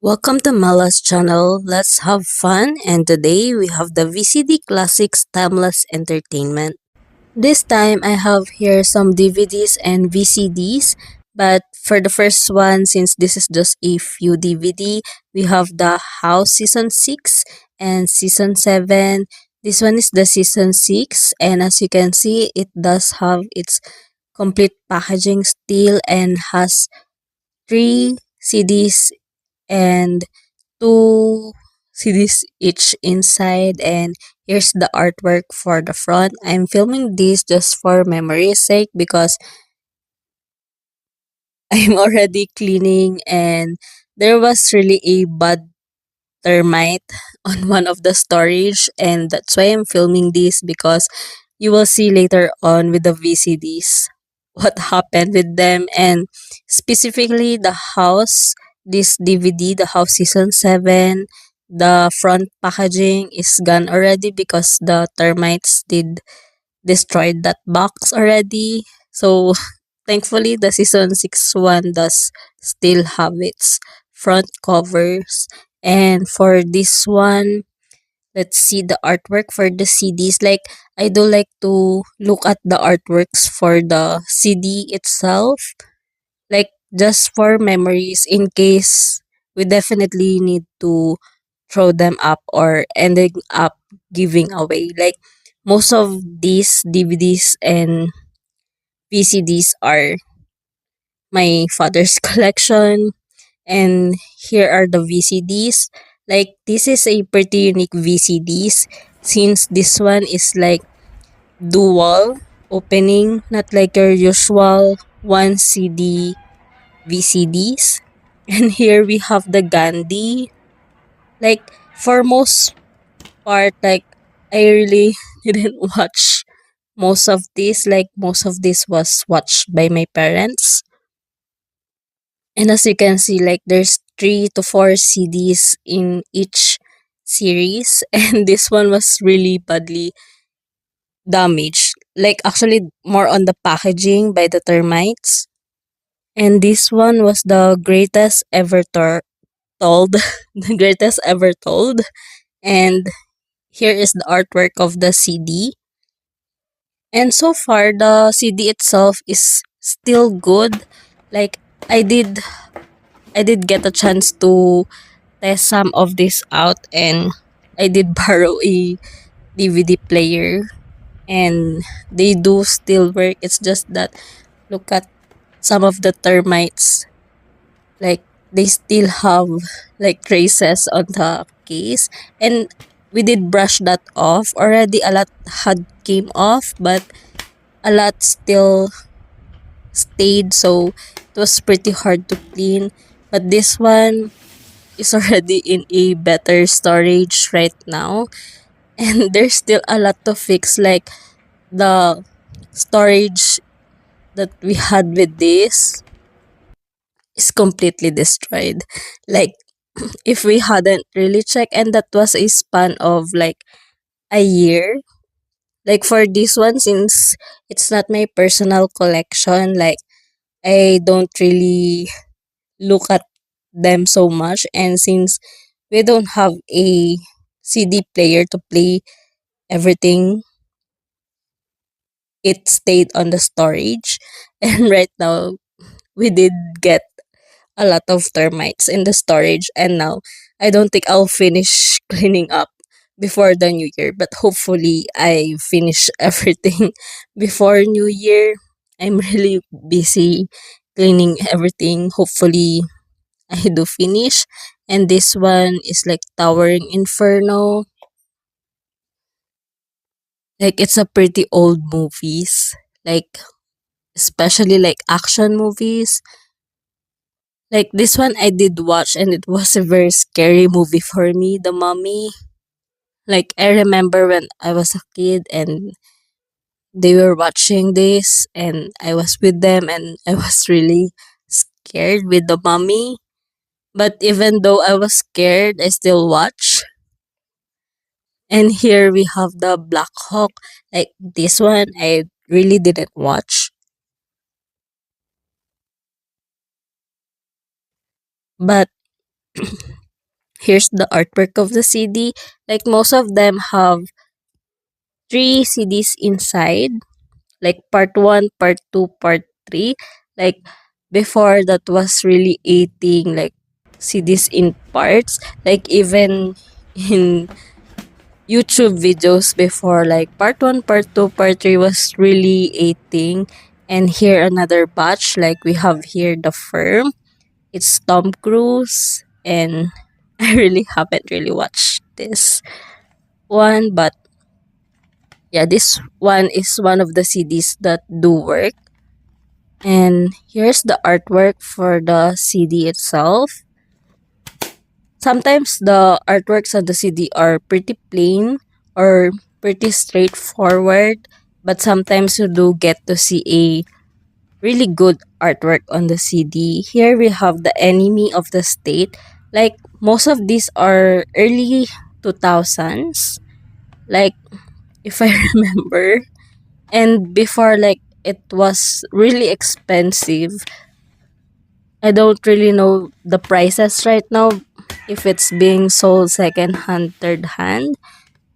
Welcome to Mala's channel. Let's have fun, and today we have the VCD Classics Timeless Entertainment. This time I have here some DVDs and VCDs, but for the first one, since this is just a few DVD, we have the House Season 6 and Season 7. This one is the Season 6, and as you can see, it does have its complete packaging still and has 3 CDs and 2 CDs each inside, and here's the artwork for the front. I'm filming this just for memory's sake because I'm already cleaning and there was really a bad termite on one of the storage, and that's why I'm filming this because you will see later on with the VCDs what happened with them, and specifically the house, this DVD, the house season 7, the front packaging is gone already because the termites did destroyed that box already. So thankfully the season 6 one does still have its front covers. And for this one, let's see the artwork for the CDs. Like, I do like to look at the artworks for the CD itself, like just for memories in case we definitely need to throw them up or ending up giving away. Like, most of these DVDs and VCDs are my father's collection, and here are the VCDs. Like, this is a pretty unique VCDs since this one is like dual opening, not like your usual one CD VCDs. And here we have the Gandhi. Like, for most part, like, I really didn't watch most of this. Like, most of this was watched by my parents. And as you can see, like, there's 3 to 4 CDs in each series, and this one was really badly damaged. Like, actually, more on the packaging by the termites. And this one was the greatest ever told, the greatest ever told. And here is the artwork of the CD. And so far, the CD itself is still good. Like, I did, I did get a chance to test some of this out, and I did borrow a DVD player, and they do still work. It's just that look at some of the termites, like they still have like traces on the case, and we did brush that off already. A lot had came off, but a lot still stayed, so it was pretty hard to clean. But this one is already in a better storage right now, and there's still a lot to fix, like the storage that we had with this is completely destroyed. Like, if we hadn't really checked, and that was a span of like a year. Like, for this one, since it's not my personal collection, like, I don't really look at them so much, and since we don't have a CD player to play everything, it stayed on the storage. And right now we did get a lot of termites in the storage, and now I don't think I'll finish cleaning up before the new year, but hopefully I finish everything before new year. I'm really busy cleaning everything. Hopefully I do finish. And this one is like Towering Inferno. Like, it's a pretty old movies. Like, especially like action movies. Like, this one I did watch, and it was a very scary movie for me, The Mummy. Like, I remember when I was a kid and they were watching this, and I was with them, and I was really scared with The Mummy. But even though I was scared, I still watch. And here we have the Black Hawk. Like, this one I really didn't watch. But Here's the artwork of the CD. Like most of them have three CDs inside, like part 1, part 2, part 3. Like before that was really 18 like CDs in parts. Like even in YouTube videos before, like part 1, part 2, part 3 was really 18. And here another batch, like we have here The Firm. It's Tom Cruise, and I really haven't really watched this one, but yeah, this one is one of the CDs that do work. And here's the artwork for the CD itself. Sometimes the artworks on the CD are pretty plain or pretty straightforward, but sometimes you do get to see a really good artwork on the CD. Here we have The Enemy of the State. Like most of these are early 2000s. Like if I remember, and before, like it was really expensive. I don't really know the prices right now if it's being sold second hand, third hand.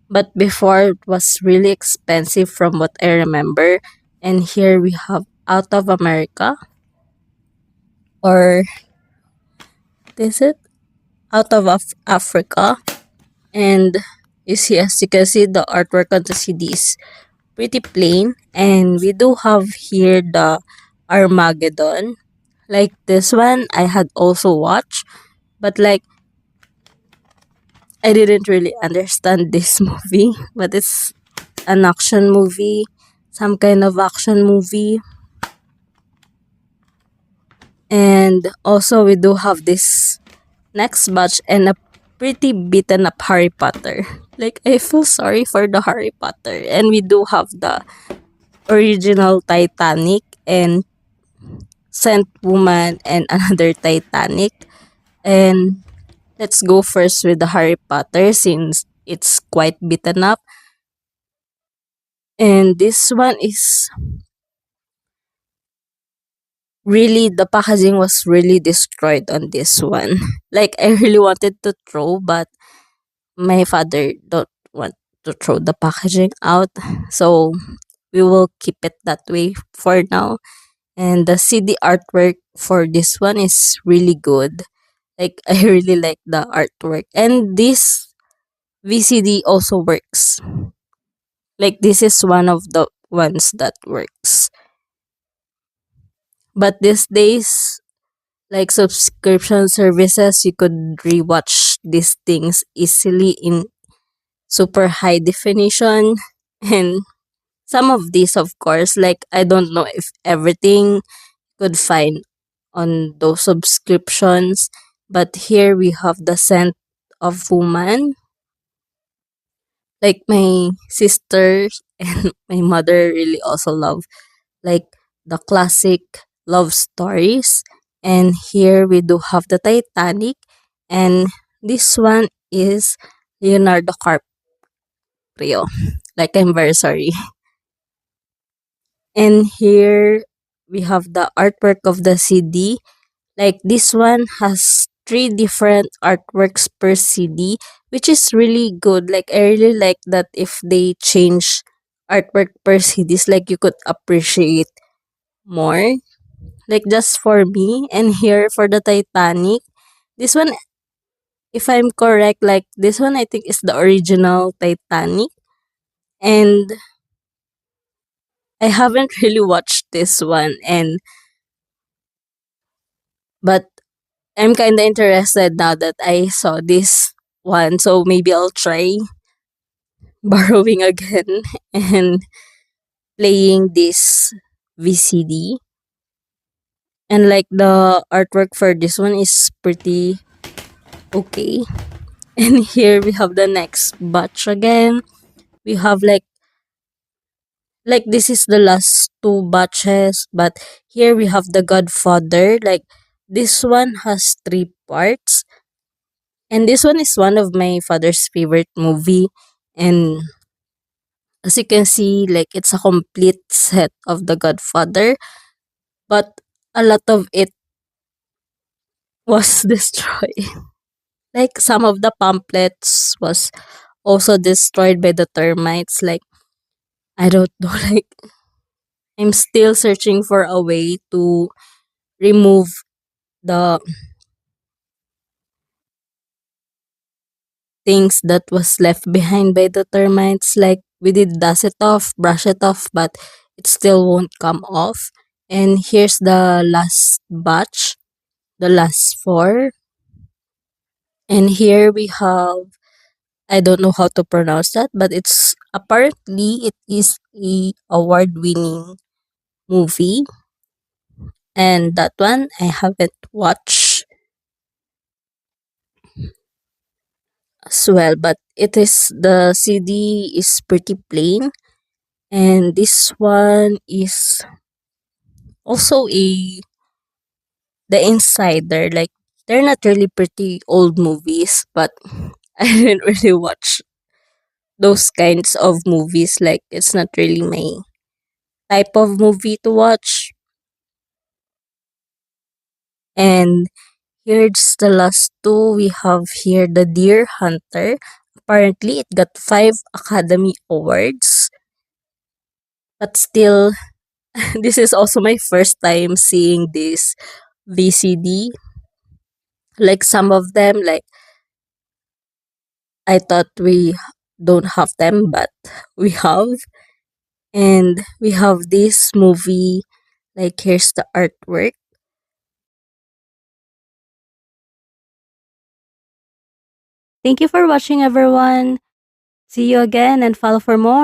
But before it was really expensive from what I remember. And here we have Out of America, or is it Out of Africa. And as you can see, the artwork on the CD is pretty plain. And we do have here the Armageddon. Like this one, I had also watched, but like I didn't really understand this movie. But it's an action movie, some kind of action movie. And also, we do have this next batch and a pretty beaten up Harry Potter. Like, I feel sorry for the Harry Potter. And we do have the original Titanic and Scent Woman and another Titanic. And let's go first with the Harry Potter since it's quite beaten up. And this one is really, the packaging was really destroyed on this one. Like I really wanted to throw, but my father don't want to throw the packaging out. So we will keep it that way for now. And the CD artwork for this one is really good. Like I really like the artwork. And this VCD also works. Like this is one of the ones that works. But these days, like subscription services, you could rewatch these things easily in super high definition. And some of these, of course, like I don't know if everything could find on those subscriptions. But here we have The Scent of Woman. Like my sister and my mother really also love like the classic love stories. And here we do have the Titanic, and this one is Leonardo DiCaprio. Like I'm very sorry. And here we have the artwork of the CD. Like this one has three different artworks per CD, which is really good. Like I really like that if they change artwork per CDs, like you could appreciate more. Like just for me. And here for the Titanic, this one, if I'm correct, like this one I think is the original Titanic. And I haven't really watched this one, and but I'm kind of interested now that I saw this one, so maybe I'll try borrowing again and playing this VCD. And like the artwork for this one is pretty okay. And here we have the next batch again. We have like this is the last two batches, but here we have The Godfather. Like this one has three parts, and this one is one of my father's favorite movie. And as you can see, like it's a complete set of The Godfather, but a lot of it was destroyed. Like some of the pamphlets was also destroyed by the termites. Like I don't know, like I'm still searching for a way to remove the things that was left behind by the termites. Like we did dust it off, brush it off, but it still won't come off. And here's the last batch, the last four. And here we have, I don't know how to pronounce that, but it's apparently it is a award winning movie, and that one I haven't watched as well, but it is, the CD is pretty plain, and this one is also a The Insider. Like they're not really pretty old movies, but I didn't really watch those kinds of movies. Like it's not really my type of movie to watch. And here's the last two. We have here The Deer Hunter. Apparently, it got 5 Academy Awards. But still, this is also my first time seeing this VCD. Like some of them, like I thought we don't have them, but we have. And we have this movie. Like here's the artwork. Thank you for watching, everyone. See you again and follow for more.